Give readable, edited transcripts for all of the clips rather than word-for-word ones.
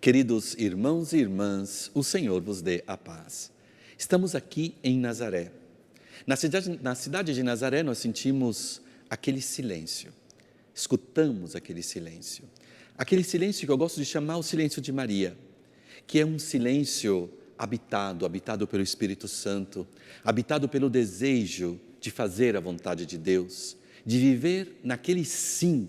Queridos irmãos e irmãs, o Senhor vos dê a paz. Estamos aqui em Nazaré. Na cidade de Nazaré nós sentimos aquele silêncio, escutamos aquele silêncio. Aquele silêncio que eu gosto de chamar o silêncio de Maria, que é um silêncio habitado pelo Espírito Santo, habitado pelo desejo de fazer a vontade de Deus, de viver naquele sim,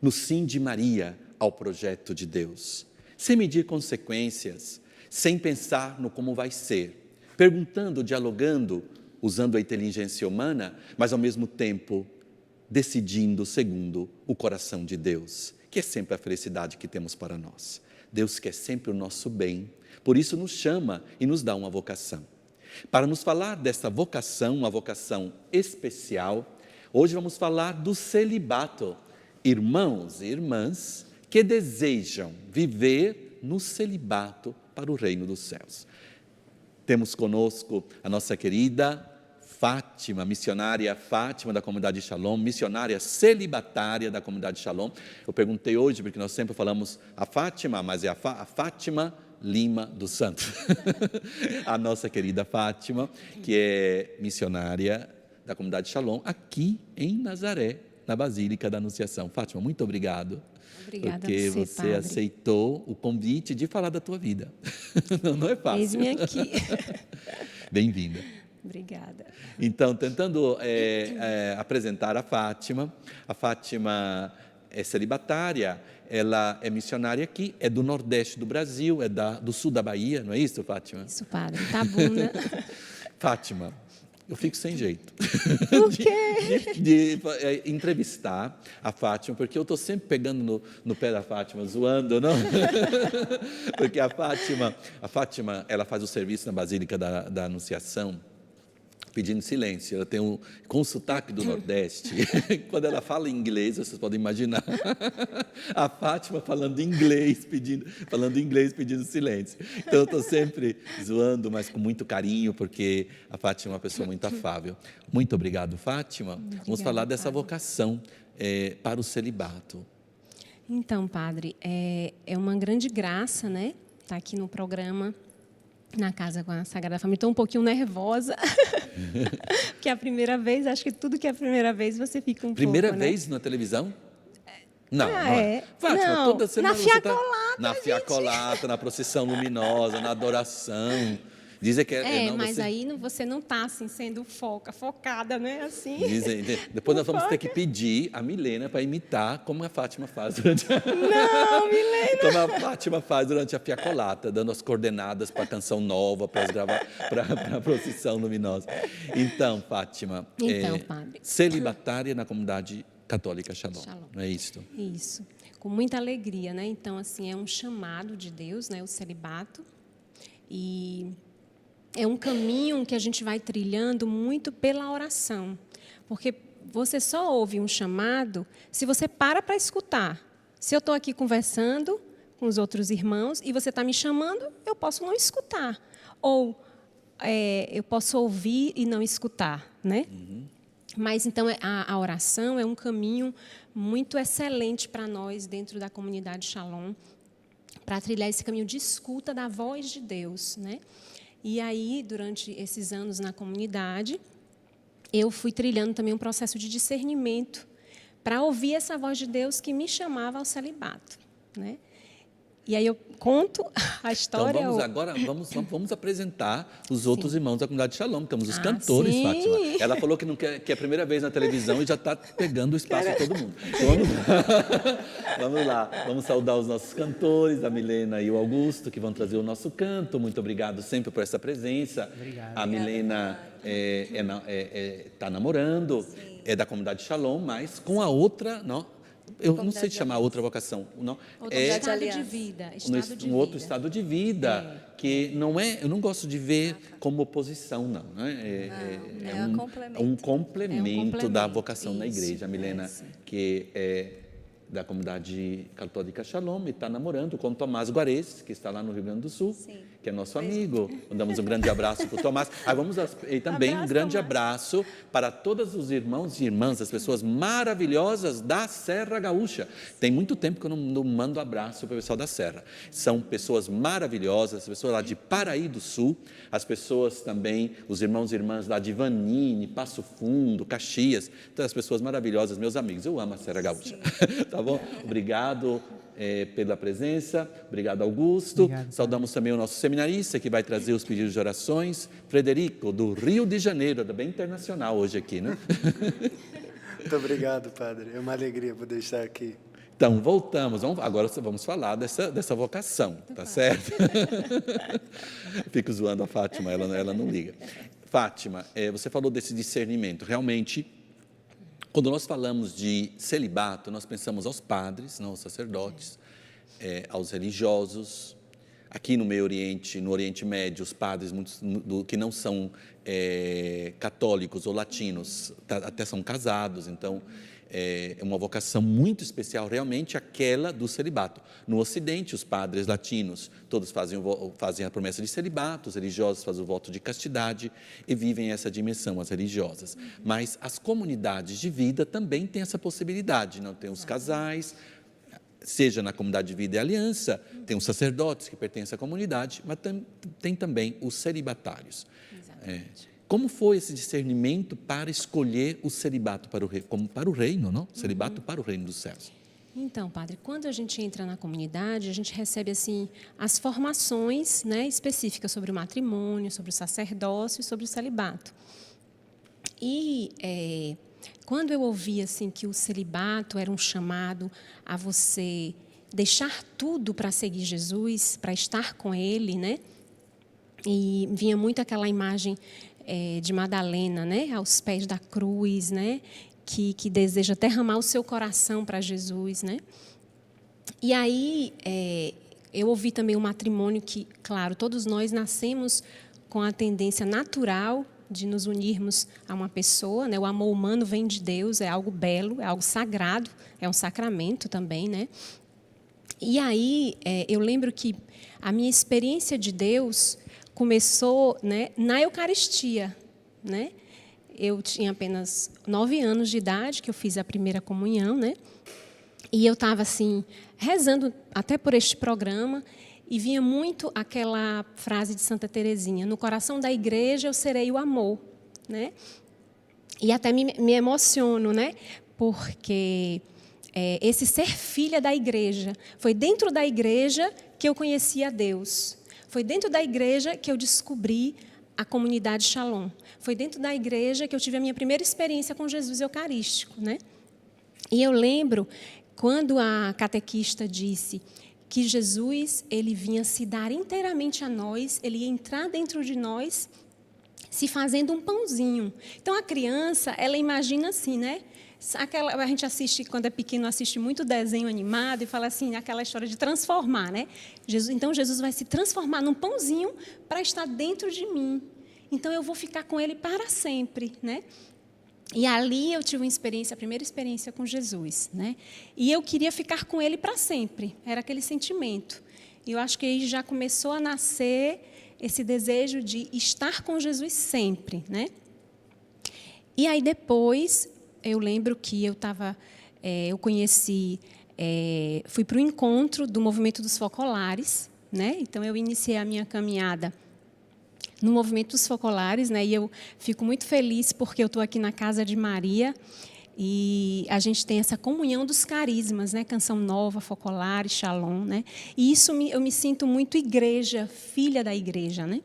no sim de Maria ao projeto de Deus, sem medir consequências, sem pensar no como vai ser, perguntando, dialogando, usando a inteligência humana, mas ao mesmo tempo decidindo segundo o coração de Deus, que é sempre a felicidade que temos para nós. Deus quer sempre o nosso bem, por isso nos chama e nos dá uma vocação. Para nos falar dessa vocação, uma vocação especial, hoje vamos falar do celibato. Irmãos e irmãs que desejam viver no celibato para o reino dos céus. Temos conosco a nossa querida Fátima, missionária Fátima da comunidade Shalom, missionária celibatária da comunidade Shalom. Eu perguntei hoje, porque nós sempre falamos a Fátima, mas é a Fátima Lima dos Santos. A nossa querida Fátima, que é missionária da comunidade Shalom, aqui em Nazaré, na Basílica da Anunciação. Fátima, muito obrigado. Obrigada porque a você aceitou o convite de falar da tua vida. Não é fácil. Eis-me aqui. Bem-vinda. Obrigada. Então, tentando apresentar a Fátima é celibatária, ela é missionária aqui, é do Nordeste do Brasil, é do Sul da Bahia, não é isso, Fátima? Isso, padre. Tabuna. Fátima, eu fico sem jeito. Por quê? de entrevistar a Fátima, porque eu estou sempre pegando no pé da Fátima, zoando, não? Porque a Fátima, ela faz o serviço na Basílica da Anunciação, pedindo silêncio. Ela tem com o sotaque do Nordeste. Quando ela fala inglês, vocês podem imaginar a Fátima falando inglês, pedindo silêncio. Então eu estou sempre zoando, mas com muito carinho, porque a Fátima é uma pessoa muito afável. Muito obrigado, Fátima. Vamos falar dessa vocação para o celibato. Então, padre, é uma grande graça, né? Estar aqui no programa, na casa com a Sagrada Família. Estou um pouquinho nervosa, porque é a primeira vez, acho que tudo que é a primeira vez você fica um Primeira pouco, vez né? na televisão? Não, Fátima, não, toda semana na Fiacolata, na Fiacolata, na procissão luminosa, na adoração. Dizem que mas aí você não está assim, sendo focada, né? Assim. Depois nós vamos ter que pedir a Milena para imitar como a Fátima faz durante Não, Milena! Como a Fátima faz durante a Fiacolata, dando as coordenadas para a canção nova, para a procissão luminosa. Então, Fátima, padre, celibatária na comunidade católica Shalom. Não é isso? Isso, com muita alegria, né? Então, assim, é um chamado de Deus, né? O celibato. E é um caminho que a gente vai trilhando muito pela oração, porque você só ouve um chamado se você para escutar. Se eu estou aqui conversando com os outros irmãos e você está me chamando, eu posso não escutar. Ou eu posso ouvir e não escutar, né? Uhum. Mas, então, a oração é um caminho muito excelente para nós, dentro da comunidade Shalom, para trilhar esse caminho de escuta da voz de Deus, né? E aí, durante esses anos na comunidade, eu fui trilhando também um processo de discernimento para ouvir essa voz de Deus que me chamava ao celibato, né? E aí eu conto a história. Então vamos apresentar os outros irmãos da comunidade Shalom. Temos os cantores, sim. Fátima. Ela falou que não quer, que é a primeira vez na televisão e já está pegando o espaço de todo mundo. Então, vamos lá. Vamos saudar os nossos cantores, a Milena e o Augusto, que vão trazer o nosso canto. Muito obrigado sempre por essa presença. Obrigado. A Milena está namorando, é da comunidade Shalom, mas com a outra, não. Eu não sei chamar outra vocação, não. Estado de vida. Um outro estado de vida, que não é, eu não gosto de ver como oposição, não. É um complemento da vocação na igreja. A Milena, que da comunidade católica Shalom, e está namorando com Tomás Guarez, que está lá no Rio Grande do Sul, Sim. que é nosso amigo. Damos um grande abraço para o Tomás. E também um grande abraço para todos os irmãos e irmãs, as pessoas maravilhosas da Serra Gaúcha. Tem muito tempo que eu não mando abraço para o pessoal da Serra. São pessoas maravilhosas, as pessoas lá de Paraí do Sul, as pessoas também, os irmãos e irmãs lá de Vanini, Passo Fundo, Caxias, todas as pessoas maravilhosas, meus amigos. Eu amo a Serra Gaúcha. Tá bom? Obrigado pela presença, obrigado Augusto. Obrigado, saudamos também o nosso seminarista que vai trazer os pedidos de orações, Frederico, do Rio de Janeiro, bem internacional hoje aqui, né? Muito obrigado, padre. É uma alegria poder estar aqui. Então, voltamos. Agora vamos falar dessa vocação, tá certo? Fico zoando a Fátima, ela não liga. Fátima, você falou desse discernimento. Realmente, quando nós falamos de celibato, nós pensamos aos padres, não aos sacerdotes, aos religiosos. Aqui no Meio Oriente, no Oriente Médio, os padres que não são católicos ou latinos até são casados, então é uma vocação muito especial, realmente aquela do celibato. No Ocidente, os padres latinos, todos fazem a promessa de celibato, os religiosos fazem o voto de castidade e vivem essa dimensão, as religiosas. Mas as comunidades de vida também têm essa possibilidade, não tem os casais, seja na comunidade de vida e aliança, tem os sacerdotes que pertencem à comunidade, mas tem também os celibatários. Exatamente. Como foi esse discernimento para escolher o celibato como para o reino, não? Celibato para o reino dos céus. Então, padre, quando a gente entra na comunidade, a gente recebe assim as formações, né, específicas sobre o matrimônio, sobre o sacerdócio e sobre o celibato. E quando eu ouvi assim que o celibato era um chamado a você deixar tudo para seguir Jesus, para estar com Ele, né? E vinha muito aquela imagem de Madalena, né, aos pés da cruz, né, que deseja derramar o seu coração para Jesus, né. E aí eu ouvi também o matrimônio que, claro, todos nós nascemos com a tendência natural de nos unirmos a uma pessoa, né. O amor humano vem de Deus, é algo belo, é algo sagrado, é um sacramento também, né. E aí eu lembro que a minha experiência de Deus começou, né, na Eucaristia, né? Eu tinha apenas 9 anos de idade que eu fiz a primeira comunhão, né? E eu estava assim rezando até por este programa e vinha muito aquela frase de Santa Teresinha: no coração da igreja eu serei o amor, né? E até me emociono, né? Porque esse ser filha da igreja foi dentro da igreja que eu conheci a Deus. Foi dentro da igreja que eu descobri a comunidade Shalom. Foi dentro da igreja que eu tive a minha primeira experiência com Jesus Eucarístico, né? E eu lembro quando a catequista disse que Jesus, ele vinha se dar inteiramente a nós, ele ia entrar dentro de nós, se fazendo um pãozinho. Então a criança, ela imagina assim, né? A gente assiste, quando é pequeno, assiste muito desenho animado e fala assim, aquela história de transformar, né? Então, Jesus vai se transformar num pãozinho para estar dentro de mim. Então, eu vou ficar com Ele para sempre, né? E ali eu tive a primeira experiência com Jesus, né? E eu queria ficar com Ele para sempre, era aquele sentimento. E eu acho que aí já começou a nascer esse desejo de estar com Jesus sempre, né? E aí depois eu lembro que eu conheci, fui para o encontro do Movimento dos Focolares, né? Então eu iniciei a minha caminhada no Movimento dos Focolares, né? E eu fico muito feliz porque eu estou aqui na Casa de Maria e a gente tem essa comunhão dos carismas, né? Canção Nova, Focolares, Shalom, né? E isso eu me sinto muito igreja, filha da igreja, né?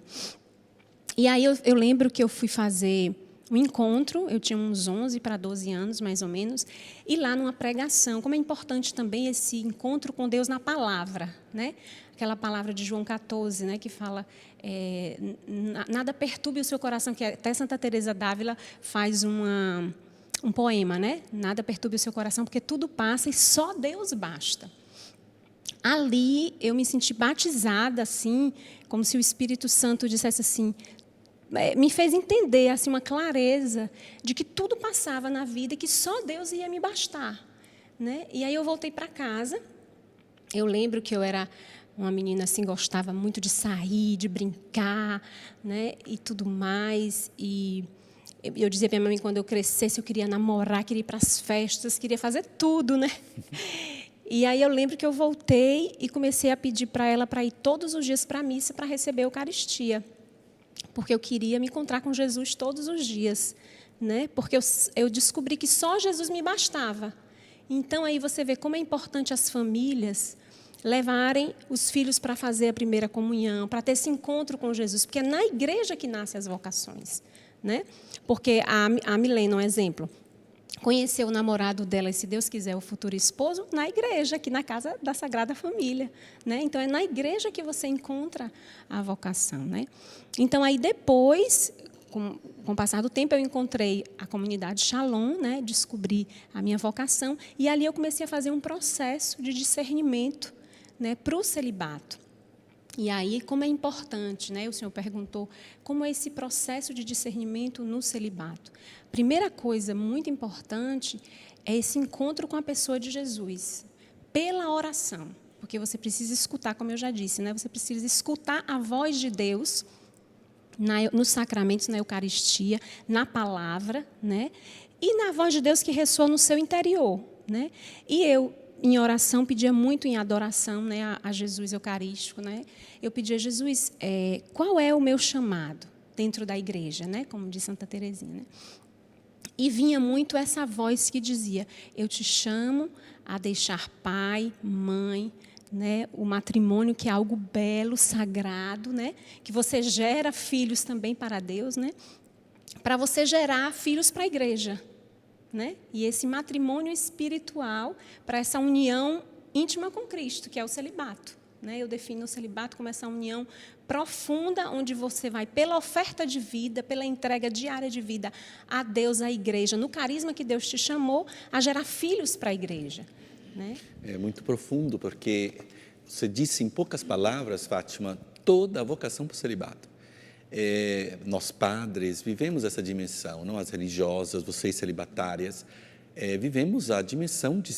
E aí eu lembro que eu fui fazer um encontro, eu tinha uns 11 para 12 anos, mais ou menos, e lá numa pregação, como é importante também esse encontro com Deus na palavra, né? Aquela palavra de João 14, né, que fala, nada perturbe o seu coração, que até Santa Teresa d'Ávila faz um poema, né? Nada perturbe o seu coração, porque tudo passa e só Deus basta. Ali eu me senti batizada, assim, como se o Espírito Santo dissesse assim, me fez entender assim, uma clareza de que tudo passava na vida e que só Deus ia me bastar. né? E aí eu voltei para casa. Eu lembro que eu era uma menina assim, gostava muito de sair, de brincar, né? E tudo mais. E eu dizia para minha mãe, quando eu crescesse, eu queria namorar, queria ir para as festas, queria fazer tudo, né? E aí eu lembro que eu voltei e comecei a pedir para ela para ir todos os dias para a missa para receber a Eucaristia. Porque eu queria me encontrar com Jesus todos os dias, né? Porque eu descobri que só Jesus me bastava. Então, aí você vê como é importante as famílias levarem os filhos para fazer a primeira comunhão, para ter esse encontro com Jesus, porque é na igreja que nascem as vocações, né? Porque a Milena, um exemplo, conheceu o namorado dela, e se Deus quiser, o futuro esposo, na igreja, aqui na casa da Sagrada Família, né? Então, é na igreja que você encontra a vocação, né? Então, aí depois, com o passar do tempo, eu encontrei a comunidade Shalom, né? Descobri a minha vocação, e ali eu comecei a fazer um processo de discernimento, né, para o celibato. E aí, como é importante, né? O senhor perguntou como é esse processo de discernimento no celibato. Primeira coisa muito importante é esse encontro com a pessoa de Jesus, pela oração, porque você precisa escutar, como eu já disse, né? Você precisa escutar a voz de Deus nos sacramentos, na Eucaristia, na palavra, né? E na voz de Deus que ressoa no seu interior, né? E eu, em oração, pedia muito em adoração, né, a Jesus Eucarístico, né? Eu pedia a Jesus, qual é o meu chamado dentro da igreja, né? Como diz Santa Teresinha, né? E vinha muito essa voz que dizia: eu te chamo a deixar pai, mãe, né, o matrimônio, que é algo belo, sagrado, né, que você gera filhos também para Deus, né, para você gerar filhos para a igreja, né, e esse matrimônio espiritual para essa união íntima com Cristo, que é o celibato, né. Eu defino o celibato como essa união profunda, onde você vai, pela oferta de vida, pela entrega diária de vida a Deus, à igreja, no carisma que Deus te chamou, a gerar filhos para a igreja, né? É muito profundo, porque você disse em poucas palavras, Fátima, toda a vocação para o celibato. Nós padres vivemos essa dimensão, não as religiosas, vocês celibatárias, vivemos a dimensão de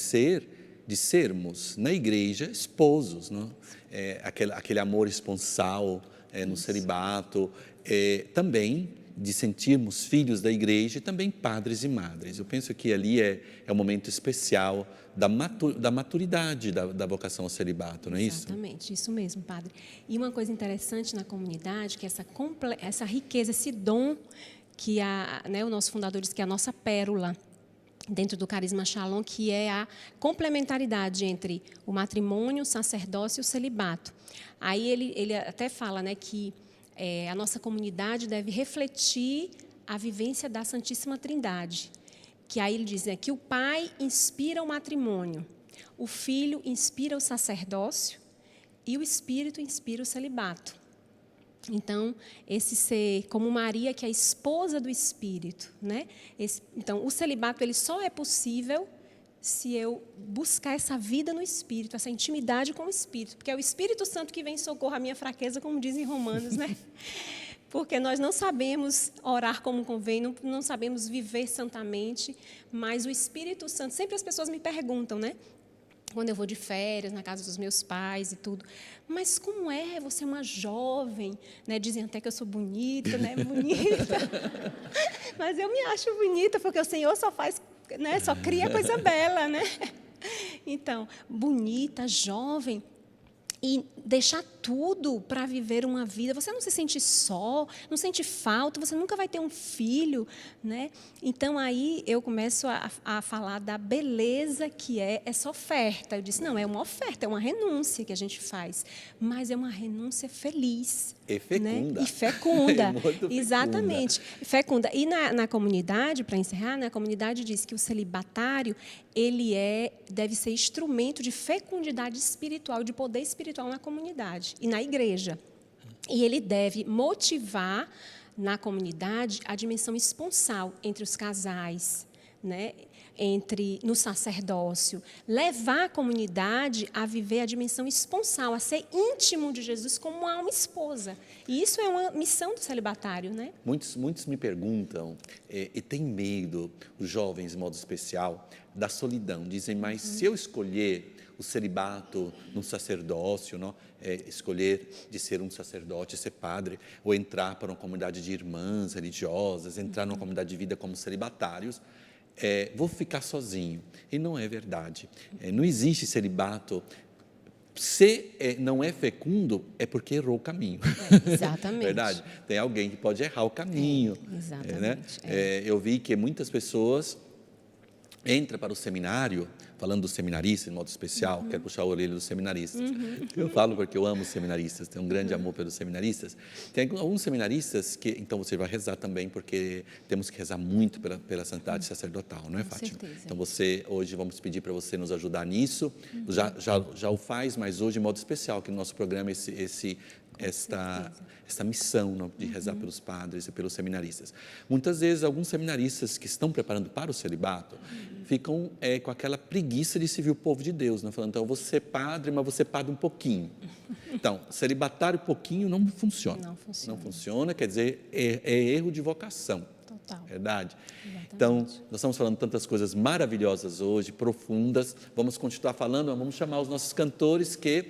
sermos na igreja esposos, não? Aquele amor esponsal no celibato, também de sentirmos filhos da igreja e também padres e madres. Eu penso que ali é um momento especial da maturidade da vocação ao celibato, não é isso? Exatamente, isso mesmo, padre. E uma coisa interessante na comunidade, que essa riqueza, esse dom que o nosso fundador diz que é a nossa pérola dentro do carisma Shalom, que é a complementaridade entre o matrimônio, o sacerdócio e o celibato. Aí ele até fala, né, que a nossa comunidade deve refletir a vivência da Santíssima Trindade. Que aí ele diz, né, que o pai inspira o matrimônio, o filho inspira o sacerdócio e o espírito inspira o celibato. Então, esse ser como Maria, que é a esposa do Espírito, né? Então, o celibato ele só é possível se eu buscar essa vida no Espírito, essa intimidade com o Espírito, porque é o Espírito Santo que vem em socorro à minha fraqueza, como dizem Romanos, né? Porque nós não sabemos orar como convém, não sabemos viver santamente, mas o Espírito Santo, sempre as pessoas me perguntam, né? Quando eu vou de férias, na casa dos meus pais e tudo, mas como é? Você é uma jovem, né? Dizem até que eu sou bonita, né? Bonita. Mas eu me acho bonita, porque o Senhor só faz, né? Só cria coisa bela, né? Então, bonita, jovem, e deixar tudo para viver uma vida. Você não se sente só, não sente falta, você nunca vai ter um filho, né? Então, aí eu começo a falar da beleza que é essa oferta. Eu disse, não, é uma oferta, é uma renúncia que a gente faz, mas é uma renúncia feliz. E fecunda. Né? E fecunda. É muito fecunda. Exatamente. Fecunda. E na comunidade, para encerrar, né, a comunidade diz que o celibatário ele deve ser instrumento de fecundidade espiritual, de poder espiritual na comunidade e na igreja. E ele deve motivar na comunidade a dimensão esponsal entre os casais, né? no sacerdócio, levar a comunidade a viver a dimensão esponsal, a ser íntimo de Jesus como uma esposa. E isso é uma missão do celibatário, né? Muitos me perguntam, e têm medo, os jovens, de modo especial, da solidão. Dizem, mas se eu escolher o celibato no sacerdócio, não? Escolher de ser um sacerdote, ser padre, ou entrar para uma comunidade de irmãs religiosas, entrar numa comunidade de vida como celibatários, vou ficar sozinho. E não é verdade. Não existe celibato. Se não é fecundo, é porque errou o caminho. Exatamente. Verdade? Tem alguém que pode errar o caminho. Exatamente. Eu vi que muitas pessoas entram para o seminário, falando dos seminaristas, de modo especial, quero puxar a orelha dos seminaristas. Eu falo porque eu amo os seminaristas, tenho um grande amor pelos seminaristas. Tem alguns seminaristas que, então você vai rezar também, porque temos que rezar muito pela santidade sacerdotal, não é, Fátima? certeza. Então hoje vamos pedir para você nos ajudar nisso, já o faz, mas hoje de modo especial, que no nosso programa esta missão de rezar pelos padres e pelos seminaristas. Muitas vezes, alguns seminaristas que estão preparando para o celibato ficam com aquela preguiça de servir o povo de Deus, né? Falando, então, eu vou ser padre, mas vou ser padre um pouquino. Então, celibatário pouquinho não funciona. Não funciona, quer dizer, é erro de vocação. Total. Verdade? Exatamente. Então, nós estamos falando tantas coisas maravilhosas hoje, profundas. Vamos continuar falando, vamos chamar os nossos cantores que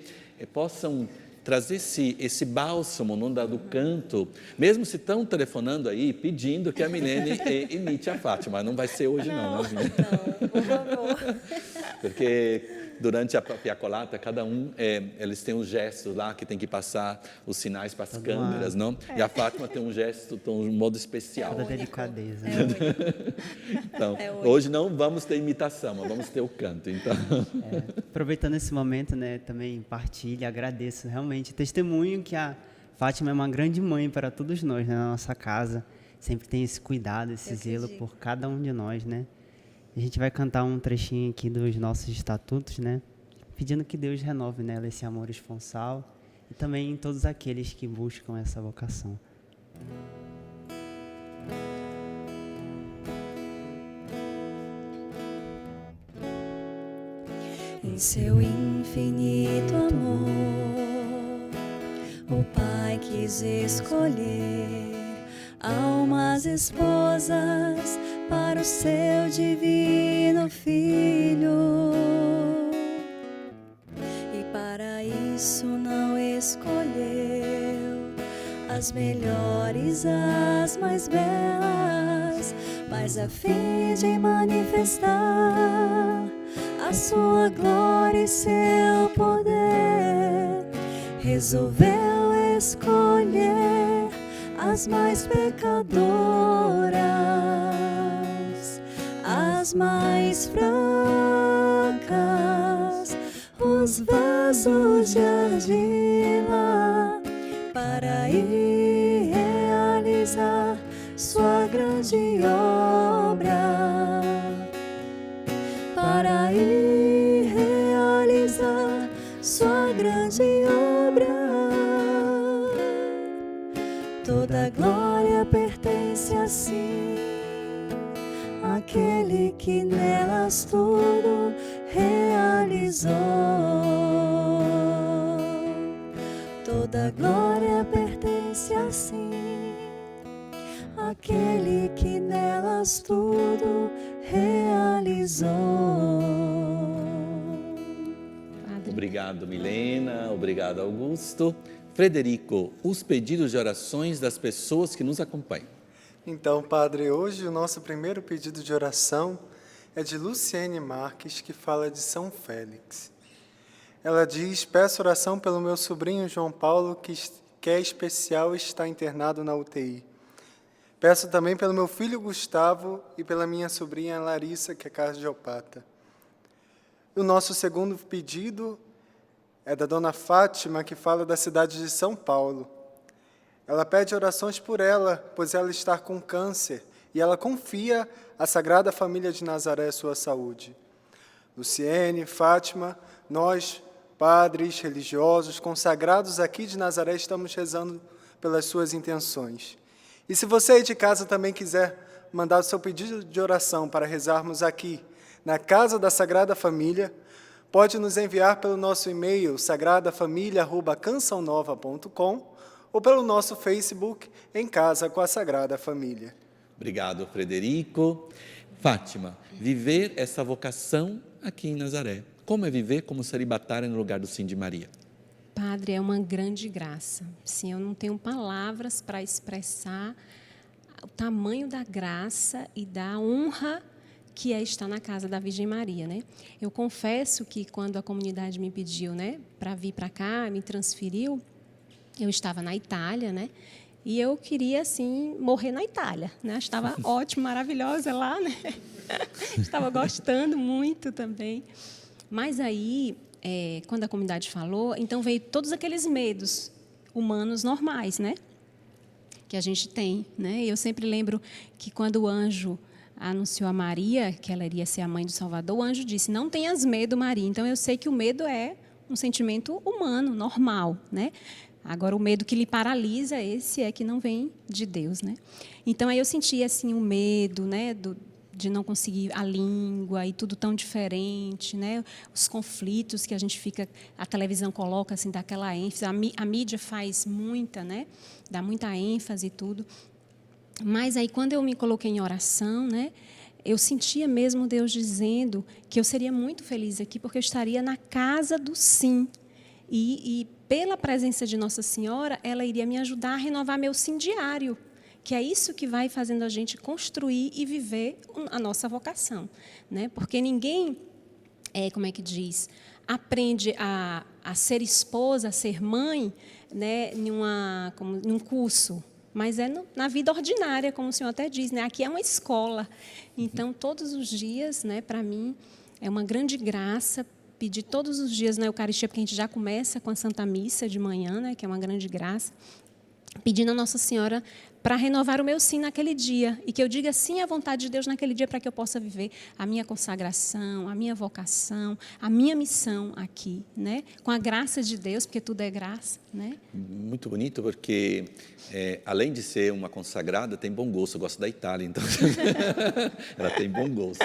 possam trazer esse bálsamo do canto, mesmo se estão telefonando aí, pedindo que a Milene imite a Fátima. Não vai ser hoje não, por favor. Porque durante a piacolata, cada um, eles têm os gestos lá, que tem que passar os sinais para as câmeras, não? E a Fátima tem um gesto, um modo especial. Toda delicadeza. Então, hoje não vamos ter imitação, mas vamos ter o canto. Então. Aproveitando esse momento, né, também partilho, agradeço realmente, testemunho que a Fátima é uma grande mãe para todos nós, né, na nossa casa. Sempre tem esse cuidado, esse zelo por cada um de nós, né? A gente vai cantar um trechinho aqui dos nossos estatutos, né? Pedindo que Deus renove nela esse amor esponsal e também em todos aqueles que buscam essa vocação. Em seu infinito amor, o Pai quis escolher almas esposas para o seu divino Filho. E para isso não escolheu as melhores, as mais belas, mas a fim de manifestar a sua glória e seu poder, resolveu escolher as mais pecadoras, as mais fracas, os vasos de argila, para ir realizar sua grande obra, para ir realizar sua grande obra. Toda glória pertence assim àquele que nelas tudo realizou. Toda glória pertence assim àquele que nelas tudo realizou. Obrigado, Milena. Obrigado, Augusto. Frederico, os pedidos de orações das pessoas que nos acompanham. Então, Padre, hoje o nosso primeiro pedido de oração é de Luciene Marques, que fala de São Félix. Ela diz: peço oração pelo meu sobrinho João Paulo, que é especial e está internado na UTI. Peço também pelo meu filho Gustavo e pela minha sobrinha Larissa, que é cardiopata. O nosso segundo pedido é da dona Fátima, que fala da cidade de São Paulo. Ela pede orações por ela, pois ela está com câncer, e ela confia à Sagrada Família de Nazaré sua saúde. Luciene, Fátima, nós, padres, religiosos, consagrados aqui de Nazaré, estamos rezando pelas suas intenções. E se você aí de casa também quiser mandar o seu pedido de oração para rezarmos aqui, na Casa da Sagrada Família, pode nos enviar pelo nosso e-mail sagradafamilia@cançãonova.com ou pelo nosso Facebook Em Casa com a Sagrada Família. Obrigado, Frederico. Fátima, viver essa vocação aqui em Nazaré. Como é viver como celibatária no lugar do Sim de Maria? Padre, é uma grande graça. Sim, eu não tenho palavras para expressar o tamanho da graça e da honra que é estar na casa da Virgem Maria, né? Eu confesso que quando a comunidade me pediu, né, para vir para cá, me transferiu, eu estava na Itália, né? E eu queria, assim, morrer na Itália, né? Estava ótima, maravilhosa lá, né? Estava gostando muito também. Mas aí, quando a comunidade falou, então veio todos aqueles medos humanos normais, né? Que a gente tem, né? Eu sempre lembro que quando o anjo anunciou a Maria que ela iria ser a mãe do Salvador, o anjo disse: não tenhas medo, Maria. Então eu sei que o medo é um sentimento humano, normal, né? Agora o medo que lhe paralisa, esse é que não vem de Deus, né? Então aí eu sentia assim o medo, né, de não conseguir a língua e tudo tão diferente, né? Os conflitos que a gente fica, a televisão coloca assim, daquela ênfase, a mídia faz muita, né? Dá muita ênfase e tudo. Mas aí quando eu me coloquei em oração, né? Eu sentia mesmo Deus dizendo que eu seria muito feliz aqui porque eu estaria na casa do sim. E pela presença de Nossa Senhora, ela iria me ajudar a renovar meu sim diário, que é isso que vai fazendo a gente construir e viver a nossa vocação, né? Porque ninguém, como é que diz, aprende a ser esposa, a ser mãe, né, num curso, mas é na vida ordinária, como o senhor até diz, né? Aqui é uma escola. Então, todos os dias, né, para mim, é uma grande graça pedir todos os dias na Eucaristia, porque a gente já começa com a Santa Missa de manhã, né, que é uma grande graça, pedindo a Nossa Senhora para renovar o meu sim naquele dia, e que eu diga sim à vontade de Deus naquele dia, para que eu possa viver a minha consagração, a minha vocação, a minha missão aqui, né, com a graça de Deus, porque tudo é graça, né? Muito bonito, porque além de ser uma consagrada, tem bom gosto. Eu gosto da Itália, então ela tem bom gosto.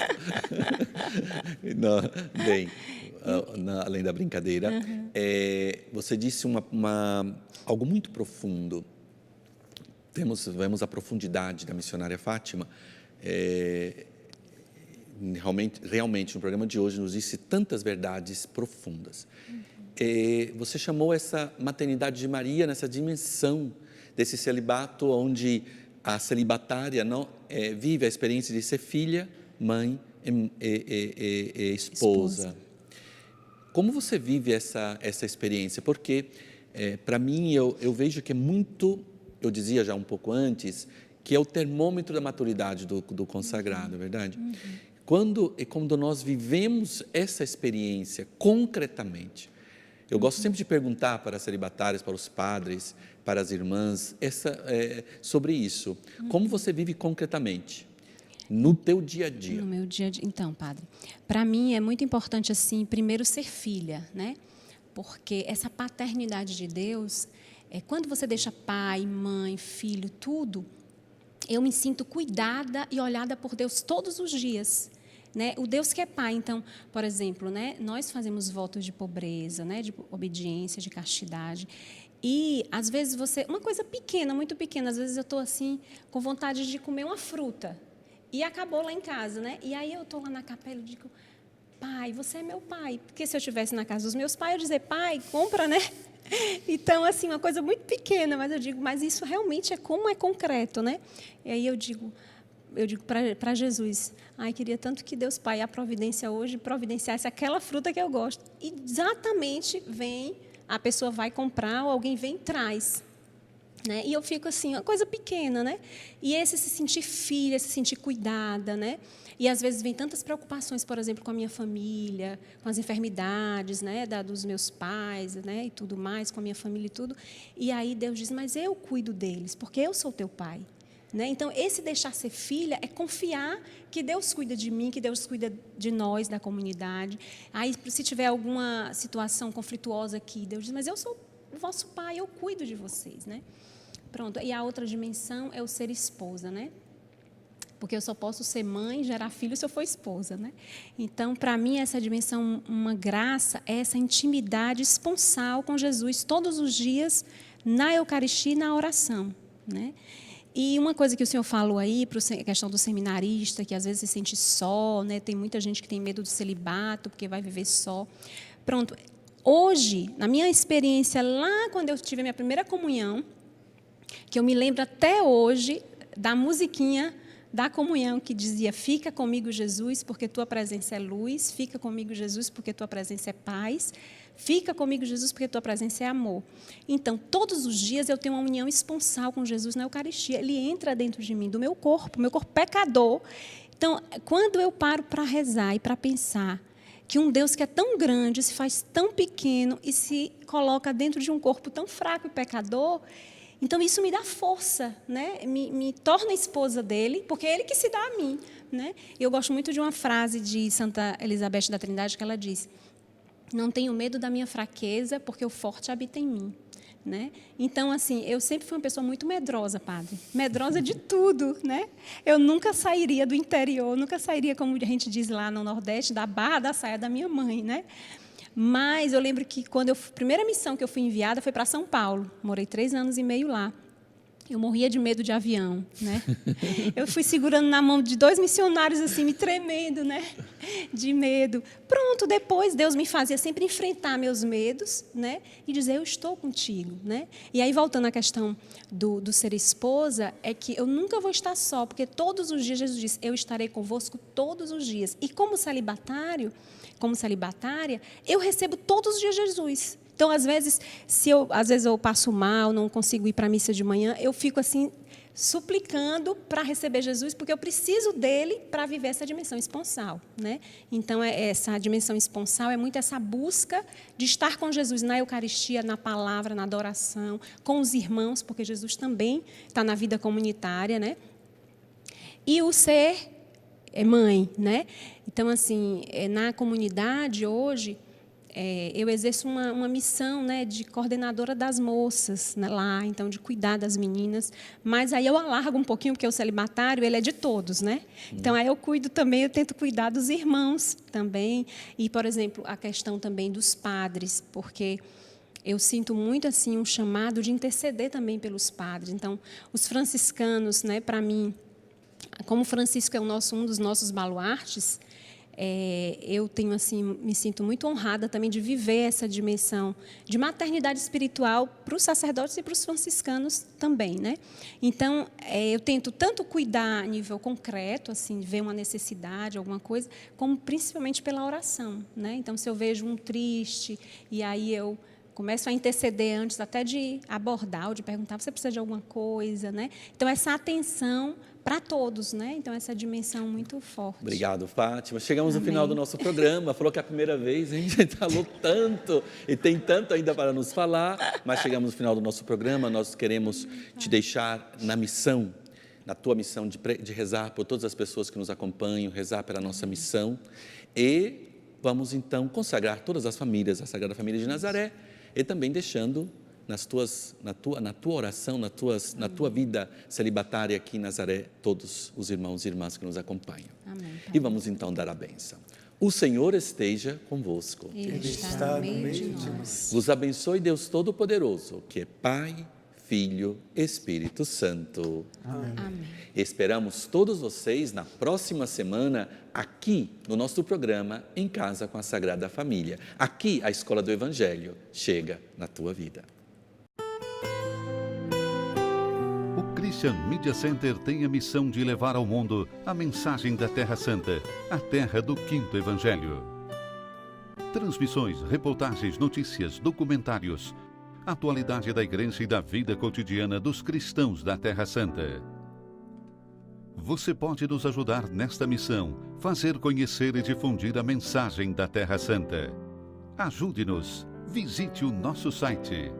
Não, bem, além da brincadeira, você disse algo muito profundo. Vemos a profundidade da missionária Fátima. Realmente, no programa de hoje, nos disse tantas verdades profundas. Você chamou essa maternidade de Maria nessa dimensão desse celibato, onde a celibatária vive a experiência de ser filha, mãe e esposa. Como você vive essa experiência? Porque, para mim, eu vejo que é muito, eu dizia já um pouco antes, que é o termômetro da maturidade do consagrado, é verdade? Quando nós vivemos essa experiência concretamente, eu gosto sempre de perguntar para as celibatárias, para os padres, para as irmãs, sobre isso. Como você vive concretamente? No teu dia a dia. No meu dia a dia. Então, padre, para mim é muito importante, assim, primeiro ser filha, né? Porque essa paternidade de Deus, quando você deixa pai, mãe, filho, tudo, eu me sinto cuidada e olhada por Deus todos os dias, né? O Deus que é pai. Então, por exemplo, né, nós fazemos votos de pobreza, né, de obediência, de castidade. E, às vezes, uma coisa pequena, muito pequena, às vezes eu estou assim, com vontade de comer uma fruta. E acabou lá em casa, né? E aí eu estou lá na capela e digo: pai, você é meu pai. Porque se eu estivesse na casa dos meus pais, eu ia dizer: pai, compra, né? Então, assim, uma coisa muito pequena, mas eu digo: mas isso realmente é como é concreto, né? E aí eu digo para Jesus: ai, queria tanto que Deus Pai, a providência hoje, providenciasse aquela fruta que eu gosto. E exatamente a pessoa vai comprar, ou alguém vem e traz. Né? E eu fico assim, uma coisa pequena, né? E esse se sentir filha, se sentir cuidada, né? E às vezes vem tantas preocupações, por exemplo, com a minha família, com as enfermidades, né, dos meus pais, né, e tudo mais, com a minha família e tudo. E aí Deus diz: mas eu cuido deles, porque eu sou teu pai. Né? Então, esse deixar ser filha é confiar que Deus cuida de mim, que Deus cuida de nós, da comunidade. Aí, se tiver alguma situação conflituosa aqui, Deus diz: mas eu sou o vosso pai, eu cuido de vocês, né? Pronto. E a outra dimensão é o ser esposa, né? porque eu só posso ser mãe e gerar filho se eu for esposa, né? Então, para mim, essa dimensão, uma graça, é essa intimidade esponsal com Jesus todos os dias, na Eucaristia e na oração, né? E uma coisa que o senhor falou aí, para a questão do seminarista, que às vezes se sente só, né? Tem muita gente que tem medo do celibato, porque vai viver só. Pronto, hoje, na minha experiência, lá quando eu tive a minha primeira comunhão, que eu me lembro até hoje da musiquinha da comunhão que dizia: fica comigo, Jesus, porque tua presença é luz, fica comigo, Jesus, porque tua presença é paz, fica comigo, Jesus, porque tua presença é amor. Então, todos os dias eu tenho uma união esponsal com Jesus na Eucaristia. Ele entra dentro de mim, do meu corpo pecador. Então, quando eu paro para rezar e para pensar que um Deus que é tão grande se faz tão pequeno e se coloca dentro de um corpo tão fraco e pecador, então isso me dá força, né? Me torna esposa dele, porque é ele que se dá a mim, né? Eu gosto muito de uma frase de Santa Elizabeth da Trindade que ela diz: não tenho medo da minha fraqueza, porque o forte habita em mim, né? Então, assim, eu sempre fui uma pessoa muito medrosa, padre. Medrosa de tudo, né? Eu nunca sairia do interior, nunca sairia, como a gente diz lá no Nordeste, da barra da saia da minha mãe, né? Mas eu lembro que a primeira missão que eu fui enviada foi para São Paulo. Morei 3 anos e meio lá. Eu morria de medo de avião, né? Eu fui segurando na mão de 2 missionários, assim, me tremendo, né? De medo. Pronto, depois Deus me fazia sempre enfrentar meus medos, né? E dizer: eu estou contigo, né? E aí, voltando à questão do ser esposa, é que eu nunca vou estar só, porque todos os dias Jesus disse: eu estarei convosco todos os dias. E como celibatária, eu recebo todos os dias Jesus. Então, às vezes eu passo mal, não consigo ir para a missa de manhã, eu fico assim, suplicando para receber Jesus, porque eu preciso dele para viver essa dimensão esponsal, né? Então, essa dimensão esponsal é muito essa busca de estar com Jesus na Eucaristia, na palavra, na adoração, com os irmãos, porque Jesus também está na vida comunitária, né? E o ser mãe, né? Então, assim, na comunidade hoje, eu exerço uma missão, né, de coordenadora das moças, né, lá, então, de cuidar das meninas, mas aí eu alargo um pouquinho, porque o celibatário, ele é de todos, né? Então, aí eu cuido também, eu tento cuidar dos irmãos também, e, por exemplo, a questão também dos padres, porque eu sinto muito, assim, um chamado de interceder também pelos padres. Então, os franciscanos, né, para mim, como Francisco é um dos nossos baluartes, eu tenho, assim, me sinto muito honrada também de viver essa dimensão de maternidade espiritual para os sacerdotes e para os franciscanos também, né? Então, eu tento tanto cuidar a nível concreto, assim, ver uma necessidade, alguma coisa, como principalmente pela oração, né? Então, se eu vejo um triste, e aí eu começo a interceder antes até de abordar ou de perguntar: você precisa de alguma coisa, né? Então, essa atenção para todos, né? Então, essa dimensão muito forte. Obrigado, Fátima. Chegamos no final do nosso programa. Falou que é a primeira vez, hein? A gente falou tanto e tem tanto ainda para nos falar, mas chegamos no final do nosso programa. Nós queremos te deixar na missão, na tua missão de rezar por todas as pessoas que nos acompanham, rezar pela nossa missão, e vamos então consagrar todas as famílias, a Sagrada Família de Nazaré, e também deixando na tua oração, na tua vida celibatária aqui em Nazaré, todos os irmãos e irmãs que nos acompanham. Amém, e vamos então dar a bênção. O Senhor esteja convosco. Ele está no meio de nós. Vos abençoe Deus Todo-Poderoso, que é Pai, Filho, Espírito Santo. Amém. Amém. Esperamos todos vocês na próxima semana, aqui no nosso programa Em Casa com a Sagrada Família. Aqui a Escola do Evangelho chega na tua vida. O Christian Media Center tem a missão de levar ao mundo a mensagem da Terra Santa, a terra do Quinto Evangelho. Transmissões, reportagens, notícias, documentários, atualidade da Igreja e da vida cotidiana dos cristãos da Terra Santa. Você pode nos ajudar nesta missão, fazer conhecer e difundir a mensagem da Terra Santa. Ajude-nos. Visite o nosso site